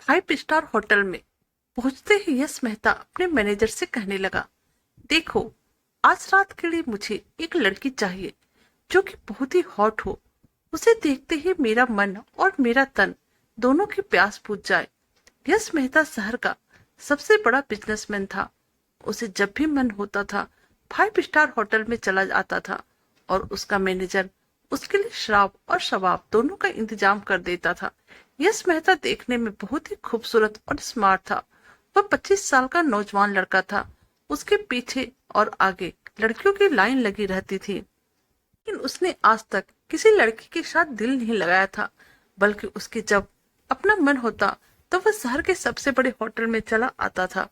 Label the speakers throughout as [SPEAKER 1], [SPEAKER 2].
[SPEAKER 1] Five star hotel में पहुंचते ही यश मेहता अपने मैनेजर से कहने लगा, देखो, आज रात के लिए मुझे एक लड़की चाहिए जो कि बहुत ही हॉट हो। उसे देखते ही मेरा मन और मेरा तन दोनों की प्यास बुझ जाए। यश मेहता शहर का सबसे बड़ा बिजनेसमैन था। उसे जब भी मन होता था फाइव स्टार होटल में चला जाता था और उसका मैनेजर उसके लिए शराब और शबाब दोनों का इंतजाम कर देता था। यश मेहता देखने में बहुत ही खूबसूरत और स्मार्ट था। वह 25 साल का नौजवान लड़का था। उसके पीछे और आगे लड़कियों की लाइन लगी रहती थी, लेकिन उसने आज तक किसी लड़की के साथ दिल नहीं लगाया था, बल्कि उसके जब अपना मन होता तो वह शहर के सबसे बड़े होटल में चला आता था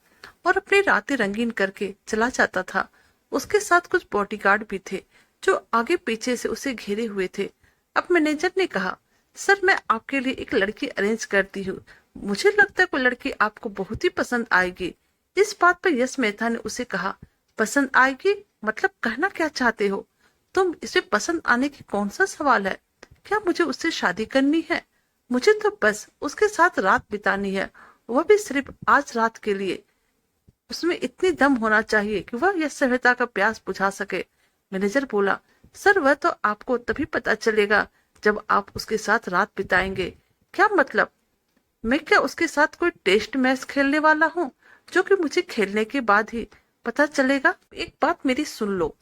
[SPEAKER 1] और अपनी रातें रंगीन करके चला जाता था। उसके साथ कुछ बॉडीगार्ड भी थे जो आगे पीछे से उसे घेरे हुए थे। अब मैनेजर ने कहा, सर, मैं आपके लिए एक लड़की अरेंज करती हूँ। मुझे लगता है वो लड़की आपको बहुत ही पसंद आएगी। इस बात पर यश मेहता ने उसे कहा, पसंद आएगी मतलब कहना क्या चाहते हो? तुम इसे पसंद आने की कौन सा सवाल है? क्या मुझे उससे शादी करनी है? मुझे तो बस उसके साथ रात बितानी है, वह भी सिर्फ आज रात के लिए। उसमें इतनी दम होना चाहिए कि वह यश मेहता का प्यास बुझा सके। मैनेजर बोला, सर, वह तो आपको तभी पता चलेगा जब आप उसके साथ रात बिताएंगे। क्या मतलब? मैं क्या उसके साथ कोई टेस्ट मैच खेलने वाला हूँ जो कि मुझे खेलने के बाद ही पता चलेगा? एक बात मेरी सुन लो,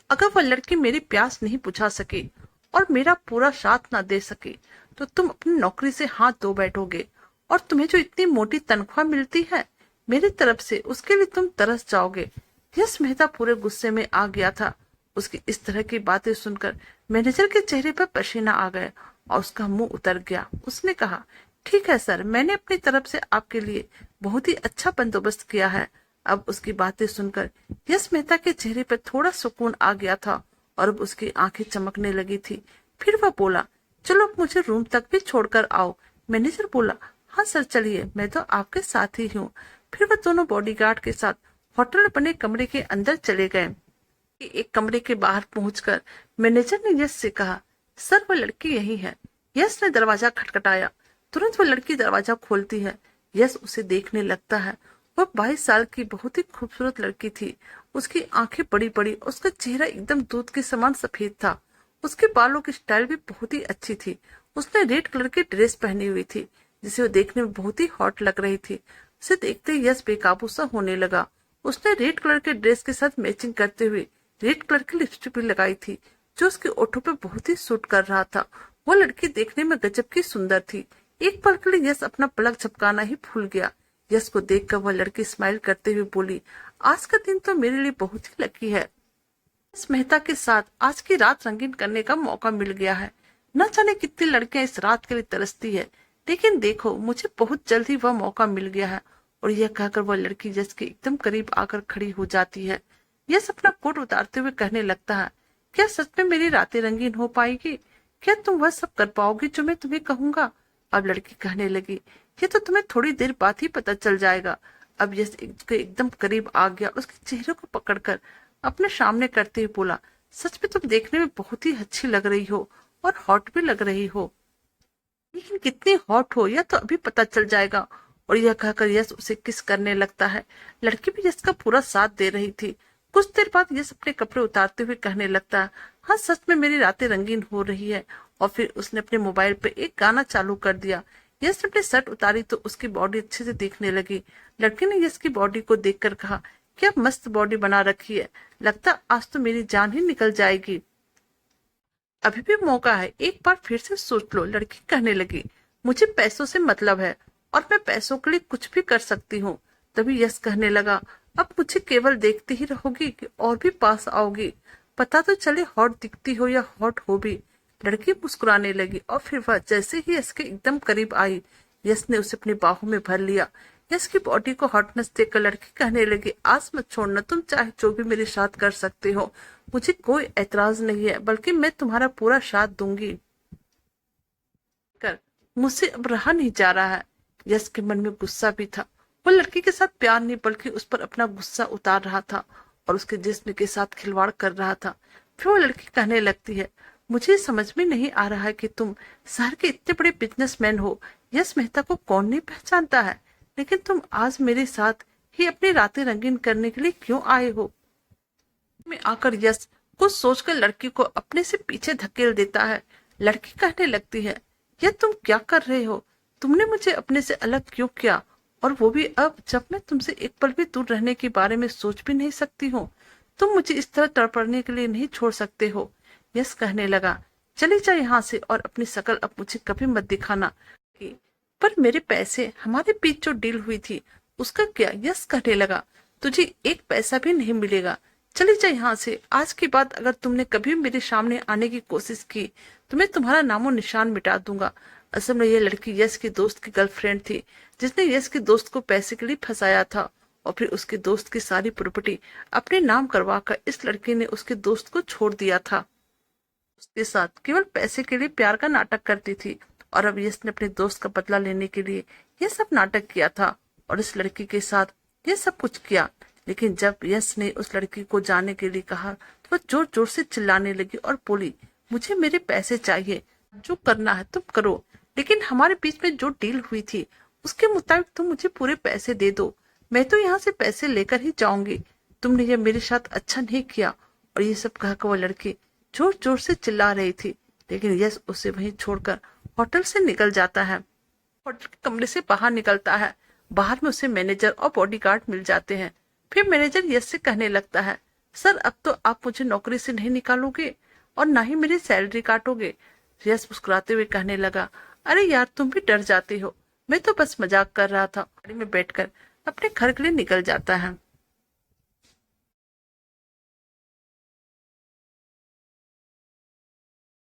[SPEAKER 1] अगर वह लड़की मेरी प्यास नहीं बुझा सकी और मेरा पूरा साथ ना दे सकी तो तुम अपनी नौकरी से हाथ धो बैठोगे, और तुम्हें जो इतनी मोटी तनख्वाह मिलती है मेरी तरफ से, उसके लिए तुम तरस जाओगे। यश मेहता पूरे गुस्से में आ गया था। उसकी इस तरह की बातें सुनकर मैनेजर के चेहरे पर पसीना आ गया और उसका मुंह उतर गया। उसने कहा, ठीक है सर, मैंने अपनी तरफ से आपके लिए बहुत ही अच्छा बंदोबस्त किया है। अब उसकी बातें सुनकर यश मेहता के चेहरे पर थोड़ा सुकून आ गया था और अब उसकी आंखें चमकने लगी थी। फिर वह बोला, चलो अब मुझे रूम तक भी छोड़कर आओ। मैनेजर बोला, हाँ सर, चलिए, मैं तो आपके साथ ही हूँ। फिर वह दोनों बॉडीगार्ड के साथ होटल में बने कमरे के अंदर चले गए। एक कमरे के बाहर पहुंचकर मैनेजर ने यश से कहा, सर, वह लड़की यही है। यश ने दरवाजा खटखटाया। तुरंत वह लड़की दरवाजा खोलती है। यश उसे देखने लगता है। वह 22 साल की बहुत ही खूबसूरत लड़की थी। उसकी आंखें बड़ी बड़ी, उसका चेहरा एकदम दूध के समान सफेद था। उसके बालों की स्टाइल भी बहुत ही अच्छी थी। उसने रेड कलर की ड्रेस पहनी हुई थी जिसे वो देखने में बहुत ही हॉट लग रही थी। उसे देखते ही यश बेकाबू सा होने लगा। उसने रेड कलर के ड्रेस के साथ मैचिंग करते हुए रेड कलर की लिपस्टिक भी लगाई थी जो उसके ओठों पे बहुत ही सूट कर रहा था। वो लड़की देखने में गजब की सुंदर थी। एक पल के लिए यश अपना पलक झपकाना ही भूल गया। यश को देखकर वह लड़की स्माइल करते हुए बोली, आज का दिन तो मेरे लिए बहुत ही लकी है। यश मेहता के साथ आज की रात रंगीन करने का मौका मिल गया है। न जाने कितनी लड़कियां इस रात के लिए तरसती है, लेकिन देखो, मुझे बहुत जल्द ही वह मौका मिल गया है। और यह कहकर वह लड़की यश के एकदम करीब आकर खड़ी हो जाती है। यश अपना कोट उतारते हुए कहने लगता है, क्या सच में मेरी रातें रंगीन हो पाएगी? क्या तुम वह सब कर पाओगी जो मैं तुम्हें कहूंगा? अब लड़की कहने लगी, ये तो तुम्हें थोड़ी देर बाद ही पता चल जाएगा। अब यश एकदम करीब आ गया, उसके चेहरे को पकड़कर अपने सामने करते हुए बोला, सच में तुम देखने में बहुत ही अच्छी लग रही हो और हॉट भी लग रही हो, लेकिन कितनी हॉट हो यह तो अभी पता चल जाएगा। और यह कहकर यश उसे किस करने लगता है। लड़की भी यश का पूरा साथ दे रही थी। कुछ देर बाद यश अपने कपड़े उतारते हुए कहने लगता है, हाँ, सच में मेरी रातें रंगीन हो रही है। और फिर उसने अपने मोबाइल पे एक गाना चालू कर दिया। यश ने अपनी शर्ट उतारी तो उसकी बॉडी अच्छे से दिखने लगी। लड़की ने यश की बॉडी को देखकर कहा, क्या मस्त बॉडी बना रखी है, लगता आज तो मेरी जान ही निकल जाएगी। अभी भी मौका है, एक बार फिर से सोच लो। लड़की कहने लगी, मुझे पैसों से मतलब है और मैं पैसों के लिए कुछ भी कर सकती हूँ। तभी यश कहने लगा, अब मुझे केवल देखती ही रहोगी कि और भी पास आओगी? पता तो चले हॉट दिखती हो या हॉट हो भी। लड़की मुस्कुराने लगी और फिर वह जैसे ही यश के एकदम करीब आई, यश ने उसे अपनी बाहों में भर लिया। यश की बॉडी को हॉटनेस देखकर लड़की कहने लगी, आज मत छोड़ना, तुम चाहे जो भी मेरे साथ कर सकते हो, मुझे कोई ऐतराज नहीं है, बल्कि मैं तुम्हारा पूरा साथ दूंगी। कर मुझसे अब रहा नहीं जा रहा है। यश के मन में गुस्सा भी था। वो लड़की के साथ प्यार नहीं बल्कि उस पर अपना गुस्सा उतार रहा था और उसके जिस्म के साथ खिलवाड़ कर रहा था। फिर वो लड़की कहने लगती है, मुझे समझ में नहीं आ रहा है कि तुम शहर के इतने बड़े बिजनेसमैन हो, यस मेहता को कौन नहीं पहचानता है, लेकिन तुम आज मेरे साथ ही अपनी रातें रंगीन करने के लिए क्यों आए हो? में आकर यश कुछ सोचकर लड़की को अपने से पीछे धकेल देता है। लड़की कहने लगती है, यह तुम क्या कर रहे हो? तुमने मुझे अपने से अलग क्यों किया, और वो भी अब जब मैं तुमसे एक पल भी दूर रहने के बारे में सोच भी नहीं सकती हूँ। तुम मुझे इस तरह तड़पड़ने के लिए नहीं छोड़ सकते हो। यश कहने लगा, चली जा यहाँ से और अपनी शकल अब मुझे कभी मत दिखाना। पर मेरे पैसे, हमारे बीच जो डील हुई थी, उसका क्या? यश कहने लगा, तुझे एक पैसा भी नहीं मिलेगा। चली जा यहाँ से। आज के बाद अगर तुमने कभी मेरे सामने आने की कोशिश की तो मैं तुम्हारा नामो निशान मिटा दूंगा। असल में यह लड़की यश के दोस्त की गर्लफ्रेंड थी, जिसने यश के दोस्त को पैसे के लिए फंसाया था, और फिर उसके दोस्त की सारी प्रॉपर्टी अपने नाम करवाकर इस लड़की ने उसके दोस्त को छोड़ दिया था। उसके साथ केवल पैसे के लिए प्यार का नाटक करती थी, और अब यश ने अपने दोस्त का बदला लेने के लिए यह सब नाटक किया था और इस लड़की के साथ यह सब कुछ किया। लेकिन जब यश ने उस लड़की को जाने के लिए कहा तो वह जोर जोर से चिल्लाने लगी और बोली, मुझे मेरे पैसे चाहिए, जो करना है तुम करो, लेकिन हमारे बीच में जो डील हुई थी उसके मुताबिक तुम मुझे पूरे पैसे दे दो। मैं तो यहाँ से पैसे लेकर ही जाऊंगी। तुमने ये मेरे साथ अच्छा नहीं किया। और ये सब कहकर वो लड़की जोर जोर से चिल्ला रही थी, लेकिन यश उसे वहीं छोड़कर होटल से निकल जाता है। होटल के कमरे से बाहर निकलता है। बाहर में उसे मैनेजर और बॉडीगार्ड मिल जाते हैं। फिर मैनेजर यश से कहने लगता है, सर अब तो आप मुझे नौकरी से नहीं निकालोगे और ना ही मेरी सैलरी काटोगे। यश मुस्कुराते हुए कहने लगा, अरे यार तुम भी डर जाते हो, मैं तो बस मजाक कर रहा था। गाड़ी में बैठकर अपने घर के लिए निकल जाता है।